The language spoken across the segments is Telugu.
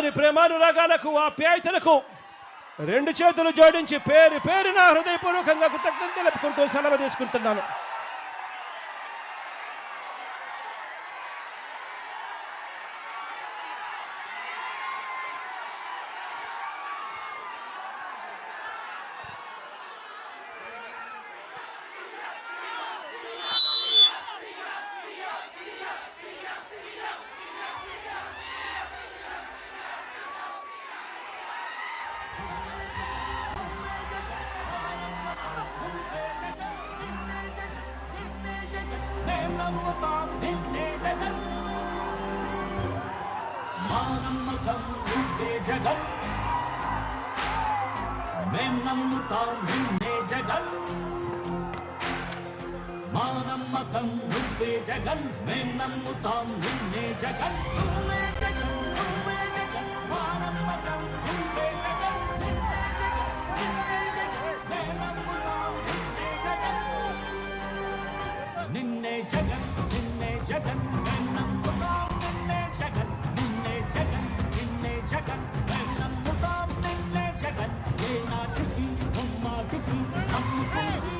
వారి ప్రేమానురాగాలకు ఆప్యాయతలకు రెండు చేతులు జోడించి పేరు పేరున హృదయపూర్వకంగా కృతజ్ఞతలు తెలుపుకుంటూ సెలవు తీసుకుంటున్నాను. జగన్ మేం నమ్ముతాం నిన్నే జగన్ మా నమ్మకం నువ్వే జగన్ మేం నమ్ముతాం నిన్నే జగన్ నువ్వే జగన్ నువ్వే జగన్ మా నమ్మకం నువ్వే జగన్ నిన్నే జగన్ నిన్నే జగన్ మేం నమ్ముతాం నిన్నే జగన్ నిన్నే జగన్ నిన్నే జగన్ మేం నమ్ముతాం నిన్నే జగన్ నిన్నే జగన్ నిన్నే జగన్ మేం నమ్ముతాం నిన్నే జగన్ ఏ నాటికి బొమ్మాటికి నమ్ముకుంది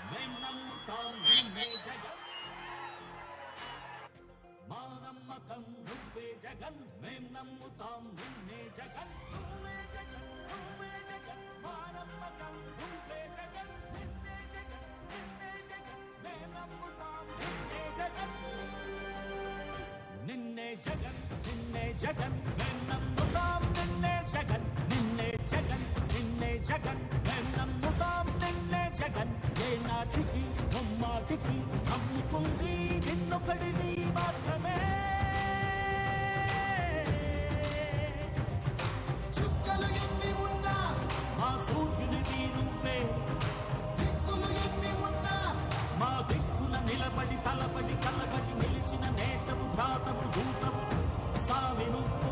మేం నమ్ముతాం నిన్నే జగన్ మా నమ్మకం నువ్వే జగన్ మేం నమ్ముతాం నిన్నే జగన్ నువ్వే జగన్ నువ్వే జగన్ మా నమ్మకం నువ్వే జగన్ నిన్నే జగన్ నిన్నే జగన్ మేం నమ్ముతాం నిన్నే జగన్ నిన్నే జగన్ నిన్నే జగన్ మేం నమ్ముతాం నిన్నే జగన్ నిన్నే జగన్ నిన్నే జగన్ మేం నమ్ముతాం నిన్నే జగన్ ఏ నాటికి బొమ్మాటికి నమ్ముకుంది నిన్నొకడిని మాత్రమే చుక్కలు ఎన్ని ఉన్నా మా సూర్యునిది నువ్వే దిక్కులు ఎన్ని ఉన్నా మా దిక్కుల నిలబడి తలబడి కలబడి నిలిచిన నేతవు భ్రాతవు దూతవు సామి నువ్వు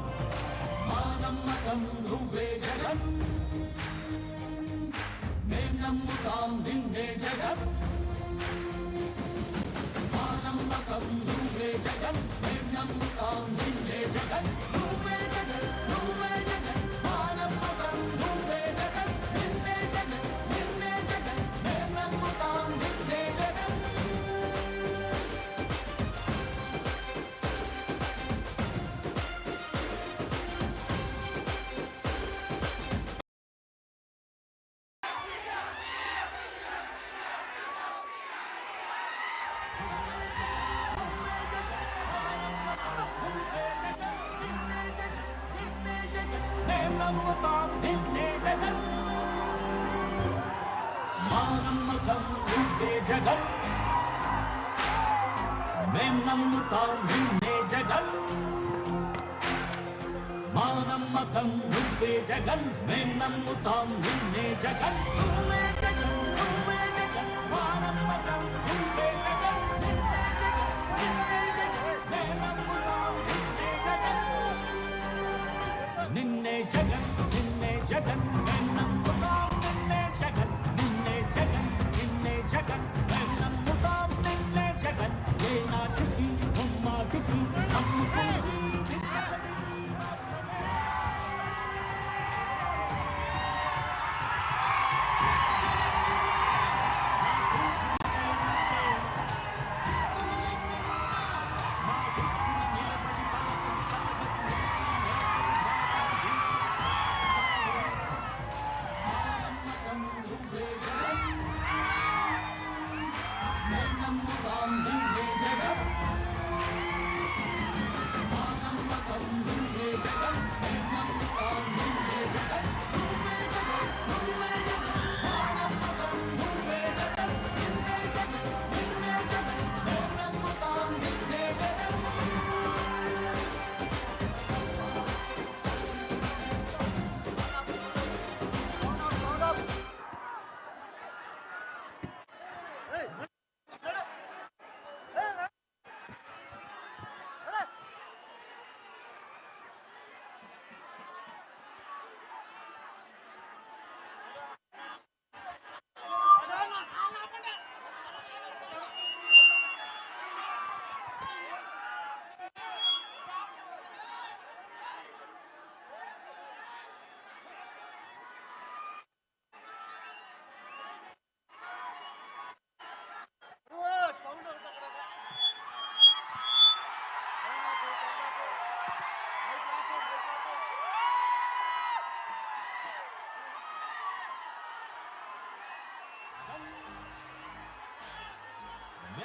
మా నమ్మకం నువ్వే జగన్ మేం నమ్ముతాం నిన్నే జగన్ మా నమ్మకం నువ్వే జగన్ మేం నమ్ముతాం నిన్నే జగన్ నువ్వే జగన్ నువ్వే జగన్ మా నమ్మకం నువ్వే జగన్ నిన్నే జగన్ నిన్నే జగన్ మేం నమ్ముతాం నిన్నే జగన్ మేం నమ్ముతాం నిన్నే జగన్ మా నమ్మకం నువ్వే జగన్ మేం నమ్ముతాం నిన్నే జగన్ మా నమ్మకం నువ్వే జగన్ మేం నమ్ముతాం నిన్నే జగన్ నువ్వే జగన్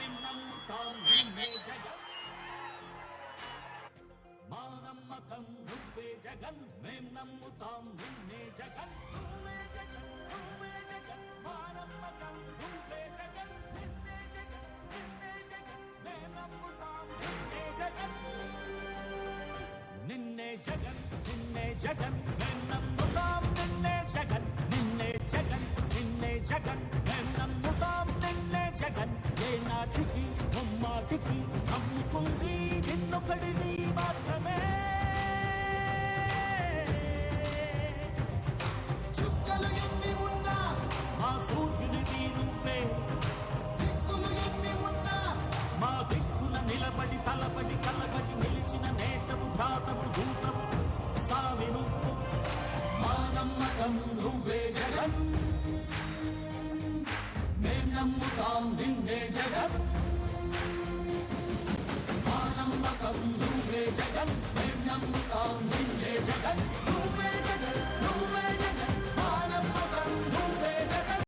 మేం నమ్ముతాం నిన్నే జగన్ మా నమ్మకం నువ్వే జగన్ మేం నమ్ముతాం నిన్నే జగన్ నువ్వే జగన్ నువ్వే జగన్ మా నమ్మకం నువ్వే జగన్ నిన్నే జగన్ నిన్నే జగన్ మేం నమ్ముతాం నిన్నే జగన్ నిన్నే జగన్ నిన్నే జగన్ మేం నమ్ముతాం నిన్నే జగన్ నిన్నే జగన్ నిన్నే జగన్ మేం నమ్ముతాం నిన్నే జగన్ ఏ నాటికి ముమ్మాటికి నమ్ముకుంది నిన్నొకడిని మాత్రమే చుక్కలు ఎన్ని ఉన్నా మా సూర్యునిది నువ్వే దిక్కులు ఎన్ని ఉన్నా మా దిక్కున నిలబడి తలబడి కలబడి నిలిచిన నేతవు భ్రాతవు దూతవు సామి నువ్వు మా నమ్మకం నువ్వే జగన్ మేం నమ్ముతాం నిన్నే జగన్ మా నమ్మకం నువ్వే జగన్ మేం నమ్ముతాం నిన్నే జగన్